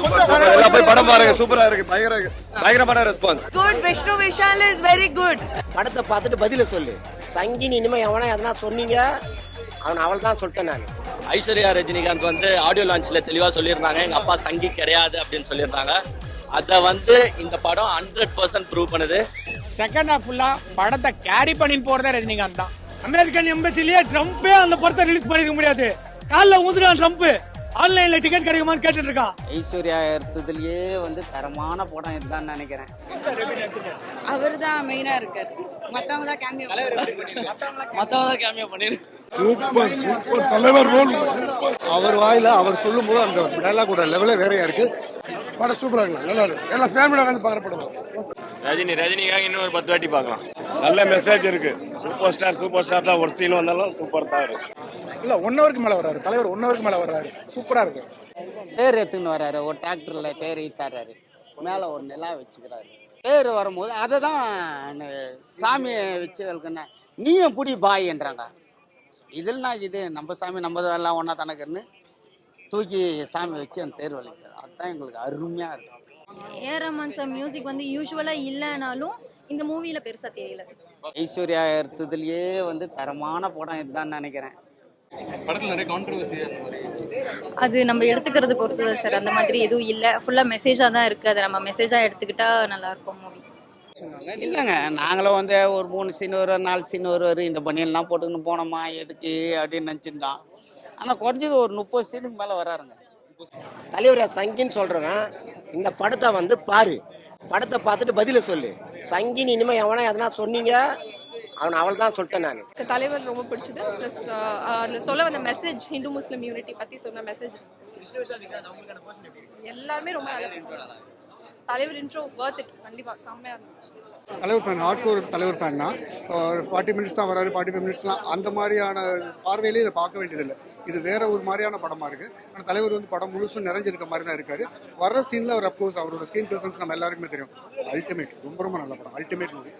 எல்லாம் போய் படம் பாருங்க, சூப்பரா இருக்கு, பயங்கரமான response. Good. Vishnu Vishal is very good. படத்தை பார்த்துட்டு பதில சொல்லு. சங்கினி இனிமே எவனா எதனா சொன்னீங்க அவன் அவள் தான் சொல்லிட்டேன் நான். ஐஸ்வர்யா ரஜினிகாந்த் வந்து ஆடியோ லான்ச்ல தெளிவா சொல்லியிருந்தாங்க, எங்க அப்பா சங்கி கிடையாது அப்படின்னு சொல்லியிருந்தாங்க. அத இந்த படம் 100% ப்ரூவ் பண்ணுது. செகண்ட் ஹாஃப் ஃபுல்லா படத்தை கேரி பண்ணி போறதே ரஜினிகாந்த் தான். அமெரிக்கன் எம்பசிலேயே ட்ரம்ப்பே அந்த படத்தை ரிலீஸ் பண்ணிருக்க முடியாது. காலைல ஊதுறான் ட்ரம்ப், ஆன்லைன்ல டிக்கெட் கிடைக்குமான்னு கேட்டுட்டு இருக்கான். ஐஸ்வர்யா எடுத்ததுலயே தரமான படம் இதுதான் நினைக்கிறேன். அவர் தான் மெயினா இருக்காரு, மத்தவங்க தான் கேமியோ பண்ணிரு. சூப்பர் சூப்பர் தலைவர் ரோல். அவர் வாயில அவர் சொல்லும் போது அந்த டயலாக் லெவலே வேறையா இருக்கு. படம் சூப்பரா இருக்கு, நல்லா இருக்கு. எல்லாம் ஃபேமிலியோட வந்து பாருப்படும். ரஜினிக்காக இன்னும் ஒரு 10 வாட்டி பார்க்கலாம். நல்ல மெசேஜ் இருக்கு. சூப்பர் ஸ்டார் தான் ஒரு சீன் வந்தாலும் சூப்பர் தான் இருக்கு. இல்ல 1 ஹவருக்கு மேல வர்றாரு தலைவர், 1 ஹவருக்கு மேல வர்றாரு, சூப்பரா இருக்கு. தேர் எடுத்துன்னு வர்றாரு, ஒரு டிராக்டர்ல தேர் ஈத்தாரு, மேல ஒரு நிலா வச்சுக்கிறாரு. தேர் வரும்போது அதை தான் சாமியை வச்சு வளர்க்கணும், நீயும் புடி பாயின்றாங்க. இதெல்லாம் இது நம்ம சாமி நம்ம எல்லாம் ஒன்றா தனக்குன்னு தூக்கி சாமி வச்சு அந்த தேர் வலிக்கிறார். அதுதான் எங்களுக்கு அருமையாக இருக்கும். ஏஆர் ரஹ்மான் சார் மியூசிக் யூஸ்வலா இல்லைனாலும் இந்த மூவில பெருசா தெரியல. ஐஸ்வர்யா எடுத்ததுலயே தரமான படம் இதுதான் நினைக்கிறேன். படத்துல நிறைய கான்ட்ரோவர்சி அது நம்ம எடுத்துக்கிறது பொறுத்து சார். அந்த மாதிரி எதுவும் இல்லை, ஃபுல்லா மெசேஜா தான் இருக்கு. அதை நம்ம மெசேஜா எடுத்துக்கிட்டா நல்லா இருக்கும் மூவி. இல்லைங்க, நாங்களும் ஒரு 3 சீன் ஒரு 4 சீன் ஒரு இந்த பனியெல்லாம் போட்டுக்கின்னு போனோமா எதுக்கு அப்படின்னு நினச்சிருந்தோம். ஆனால் குறைஞ்சது ஒரு 30 சீனுக்கு மேலே வராருங்க. தலைவரை சங்கின்னு சொல்றவன் இந்த படத்தை பாரு. படத்தை பார்த்துட்டு பதில சொல்லு. சங்கினி இனிமே எவனா எதனா சொன்னீங்க அவன் அவள் தான் சொல்லிட்டேன் நான். தலைவர் ரொம்ப பிடிச்சது. பிளஸ் அதில் சொல்ல வந்த மெசேஜ், ஹிந்து முஸ்லிம் யூனிட்டி பற்றி சொன்ன மெசேஜ் எல்லாருமே ரொம்ப நல்லா. தலைவர் இன்ட்ரோ வர்த் இட், கண்டிப்பாக செம்மையாக இருக்கும். தலைவர் ஃபேன், ஹார்ட்கோர் தலைவர் ஃபேன் தான். 40 மினிட்ஸ் தான் வராரு, 45 மினிட்ஸ்லாம் அந்த மாதிரியான பார்வையிலே இதை பார்க்க வேண்டியதில்லை. இது வேற ஒரு மாதிரியான படமாக இருக்குது. ஆனால் தலைவர் படம் முழுசும் நிறைஞ்சிருக்க மாதிரி தான் இருக்காரு. வர சீனில் அவர் அப்கோர்ஸ் அவரோட ஸ்க்ரீன் ப்ரெசன்ஸ் நம்ம எல்லாருக்குமே தெரியும். அல்டிமேட், ரொம்ப ரொம்ப நல்ல படம், அல்டிமேட் மூவி.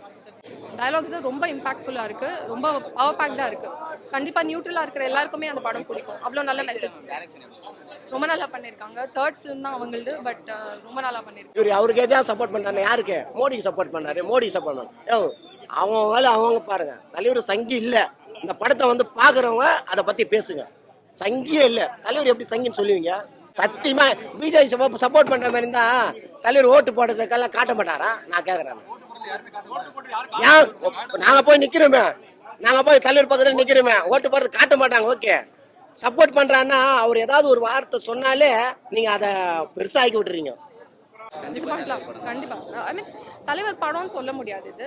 டயலாக்ஸ் ரொம்ப இம்பாக்ட்ஃபுல்லாக இருக்குது, ரொம்ப பவர் பேக்டாக இருக்குது. கண்டிப்பாக நியூட்ரலாக இருக்கிற எல்லாருக்குமே அந்த படம் பிடிக்கும். அவ்வளோ நல்ல மெசேஜ், ரொம்ப நல்லா பண்ணியிருக்காங்க. 3rd ஃபிலிம் தான் அவங்களது, பட் ரொம்ப நல்லா பண்ணியிருக்காங்க. இவர் அவருக்கு எதாவது சப்போர்ட் பண்ணுறாரு, யாருக்கு? மோடிக்கு சப்போர்ட் பண்ணாரு. மோடி சப்போர்ட் பண்ணாரு. அவங்க வேலை அவங்க பாருங்க. தலைவர் சங்கி இல்லை. இந்த படத்தை பார்க்குறவங்க அதை பற்றி பேசுங்க. சங்கியே இல்லை, தலைவர் எப்படி சங்கின்னு சொல்லுவீங்க? சத்தியமா பிஜேபி சப்போர்ட் பண்ணுற மாதிரி இருந்தா தலைவர் ஓட்டு போடுறதுக்கெல்லாம் காட்ட மாட்டாரா? நான் கேட்குறேன். ஏன் நாங்கள் போய் நிற்கிறோமே, நாங்கள் போய் தலைவர் பக்கத்தில் நிற்கிறோமே, ஓட்டு போடுறது காட்ட மாட்டாங்க. ஓகே, சப்போர்ட் பண்ணுறான்னா அவர் ஏதாவது ஒரு வார்த்தை சொன்னாலே நீங்கள் அதை பெருசாக்கி விட்டுறீங்க. கண்டிப்பா ஐ மீன் தலைவர் படம்னு சொல்ல முடியாது இது,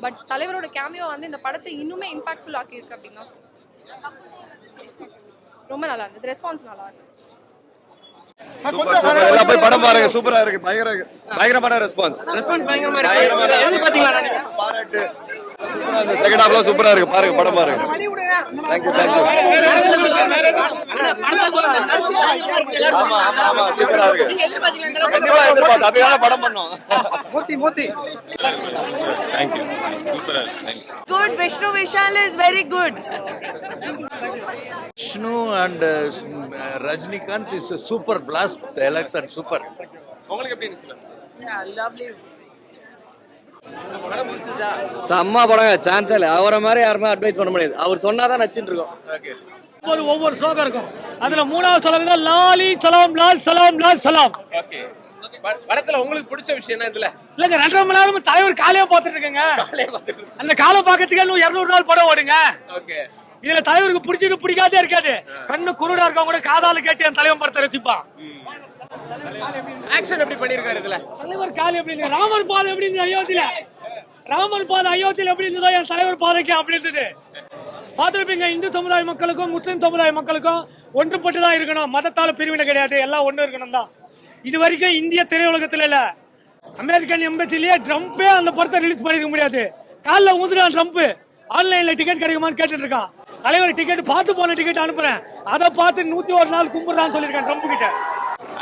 பட் தலைவரோட கேமியோ இந்த படத்தை இன்னுமே இம்பாக்ட்ஃபுல் ஆக்கி இருக்கு அப்படின்னு தான் சொல்லுவேன். ரொம்ப நல்லா இருந்தது, ரெஸ்பான்ஸ் நல்லா இருக்கு. எல்லாம் போய் படம் பாருங்க, சூப்பரா இருக்கு, பயங்கரமான ரெஸ்பான்ஸ். பாராட்டு. அந்த செகண்ட் ஹாஃப்லாம் சூப்பரா இருக்கு, பாருங்க, படம் பாருங்க. தேங்க்யூ. ஆமா சூப்பரா இருக்கு. கண்டிப்பா எதிர்பார்த்து அதுக்காக படம் பண்ணோம். மோத்தி தேங்க்யூ. சூப்பரா இருக்கு. Good. Vishnu Vishal is very good. Vishnu and Rajnikant is a super blast. The dialogues are super. உங்களுக்கு எப்படி இருந்துச்சு? செம்ம படம், சான்ஸ் இல்லை. அவரை மாதிரி யாருமே அட்வைஸ் பண்ண முடியாது. அவர் சொன்னாதான் நச்சுட்டு இருக்கோம். ஒவ்வொரு ஸ்லோகம் இருக்கும். அதுல 3வது ஸ்லோகம் தான் லாலி சலாம் லால் சலாம் லால் சலாம். ஓகே, படத்துல உங்களுக்கு பிடிச்ச விஷயம் என்ன? இதுல இல்லங்க 2.5 மணி நேரம் தலைவர் காலையே பார்த்துட்டு இருக்கேங்க. அந்த காலை பார்க்கறதுக்கு இன்னும் 200 நாள் படம் ஓடுங்க. ஓகே, இதுல தலைவருக்கு பிடிச்சது பிடிக்காதே இருக்காது. கண்ணு குருடா இருக்கவங்க கூட காதால கேட்டு என் தலைவன் படத்தை ரசிப்பான். ஆக்ஷன் எப்படி பண்ணிருக்காரு இதுல? தலைவர் கால் எப்படி இருக்கு, ராமர் பாதை எப்படி இருந்தது அயோத்தியில, ராமர் பாதை அயோத்தியில எப்படி இருந்ததோ என் தலைவர் பாதைக்கு அப்படி இருந்தது. பார்த்துருப்பீங்க, இந்து சமுதாய மக்களுக்கும் முஸ்லிம் சமுதாய மக்களுக்கும் ஒன்றுபட்டு தான் இருக்கணும். மதத்தால பிரிவினை கிடையாது, எல்லாம் ஒன்று இருக்கணும் தான். இது வரைக்கும் இந்திய திரையுலகத்துல இல்ல, அமெரிக்கன் எம்பசிலேயே ட்ரம்ப்பே அந்த படத்தை ரிலீஸ் பண்ணிருக்க முடியாது. காலைல ஊதுறான் ட்ரம்ப், ஆன்லைன்ல டிக்கெட் கிடைக்குமான்னு கேட்டுட்டு இருக்கான். தலைவர் டிக்கெட் பார்த்து போன டிக்கெட் அனுப்புறேன், அதை பார்த்து 101 நாள் கும்பிடுறான்னு சொல்லியிருக்கேன் ட்ரம்ப் கிட்ட.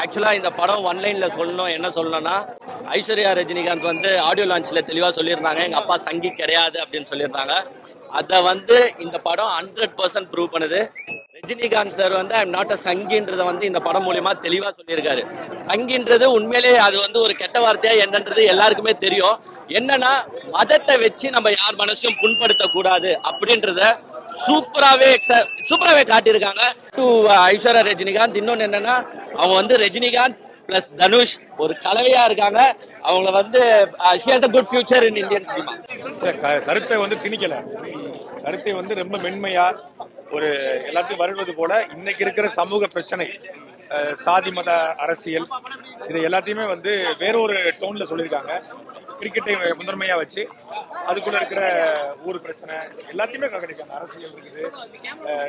ஆக்சுவலா இந்த படம் ஒன்லைன்ல சொல்லணும், என்ன சொல்லணும்னா, ஐஸ்வர்யா ரஜினிகாந்த் ஆடியோ லான்ச்ல தெளிவா சொல்லியிருந்தாங்க, எங்க அப்பா சங்கி கிடையாது அப்படின்னு சொல்லியிருந்தாங்க. அத இந்த படம் 100% ப்ரூவ் பண்ணுது. ரஜினிகாந்த் சார் வந்து ஐம் நாட் அ சங்கின்றத வந்து இந்த படம் மூலியமா தெளிவா சொல்லியிருக்காரு. சங்கின்றது உண்மையிலேயே அது வந்து ஒரு கெட்ட வார்த்தையா என்னன்றது எல்லாருக்குமே தெரியும். என்னன்னா மதத்தை வச்சு நம்ம யார் மனசையும் புண்படுத்த கூடாது அப்படின்றத சூப்பராகவே காட்டியிருக்காங்க. டு ஐஸ்வர்யா ரஜினிகாந்த். இன்னொன்னு என்னன்னா அவங்க வந்து ரஜினிகாந்த் பிளஸ் தனுஷ் ஒரு கலவையா இருக்காங்க. அவங்கள வந்து she has a good future in Indian cinema. கருத்தை வந்து திணிக்கல, கருத்தை வந்து ரொம்ப மென்மையா ஒரு எல்லாத்தையும் வருவது போல இன்னைக்கு இருக்கிற சமூக பிரச்சனை, சாதி மத அரசியல், இது எல்லாத்தையுமே வந்து வேறொரு டோன்ல சொல்லியிருக்காங்க. கிரிக்கெட்டை முதன்மையா வச்சு அதுக்குள்ள இருக்கிற ஊர் பிரச்சனை எல்லாத்தையுமே காட்டியிருக்காங்க. அரசியல் இருக்குது,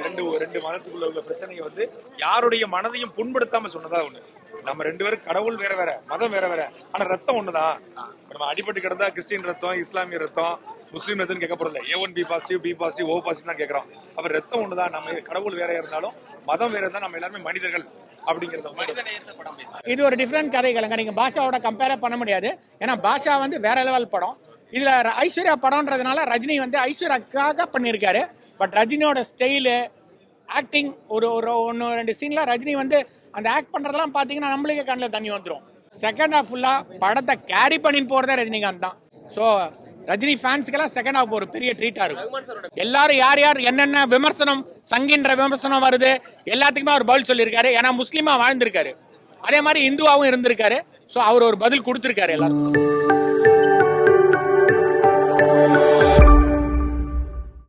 ரெண்டு மதத்துக்குள்ள உள்ள பிரச்சனையை வந்து யாருடைய மனதையும் புண்படுத்தாம சொன்னதா ஒண்ணு. நம்ம ரெண்டு பேரும் கடவுள் வேற வேற, மதம் வேற வேற, ஆனா ரத்தம் ஒண்ணுதான். நம்ம அடிபட்டு கிடந்தா கிறிஸ்டின் ரத்தம், இஸ்லாமிய ரத்தம், முஸ்லீம் ரத்தம் கேட்க போறது இல்லை. A1 B positive, B positive, O positive தான் கேட்கறோம். அப்ப ரத்தம் ஒண்ணுதான். நம்ம கடவுள் வேற இருந்தாலும் மதம் வேற இருந்தா நம்ம எல்லாருமே மனிதர்கள் அப்படிங்கறத. இது ஒரு டிஃப்ரெண்ட் கதைகளுங்க. நீங்க பாஷாவோட கம்பேர் பண்ண முடியாது. ஏன்னா பாஷா வந்து வேற லெவல் படம். இதுல ஐஸ்வர்யா படம்ன்றதுனால ரஜினி வந்து ஐஸ்வர்யாக்காக பண்ணியிருக்காரு. பட் ரஜினியோட ஸ்டைலு, ஆக்டிங், ஒரு ஒன்று ரெண்டு சீன்ல ரஜினி வந்து அந்த ஆக்ட் பண்றதெல்லாம் பாத்தீங்கன்னா நம்மளுக்கே கண்ணில் தண்ணி வந்துடும். செகண்ட் ஹாஃப் ஃபுல்லா படத்தை கேரி பண்ணி போறதே ரஜினிகாந்த் தான். ஸோ ரஜினி ஃபேன்ஸுக்கெல்லாம் செகண்ட் ஹாஃப் ஒரு பெரிய ட்ரீட்டா இருக்கும். எல்லாரும் யார் யார் என்னென்ன விமர்சனம், சங்கின்ற விமர்சனம் வருது எல்லாத்துக்குமே அவர் பதில் சொல்லியிருக்காரு. ஏன்னா முஸ்லீமா வாழ்ந்திருக்காரு, அதே மாதிரி இந்துவாவும் இருந்திருக்காரு. ஸோ அவர் ஒரு பதில் கொடுத்திருக்காரு எல்லாருக்கும்.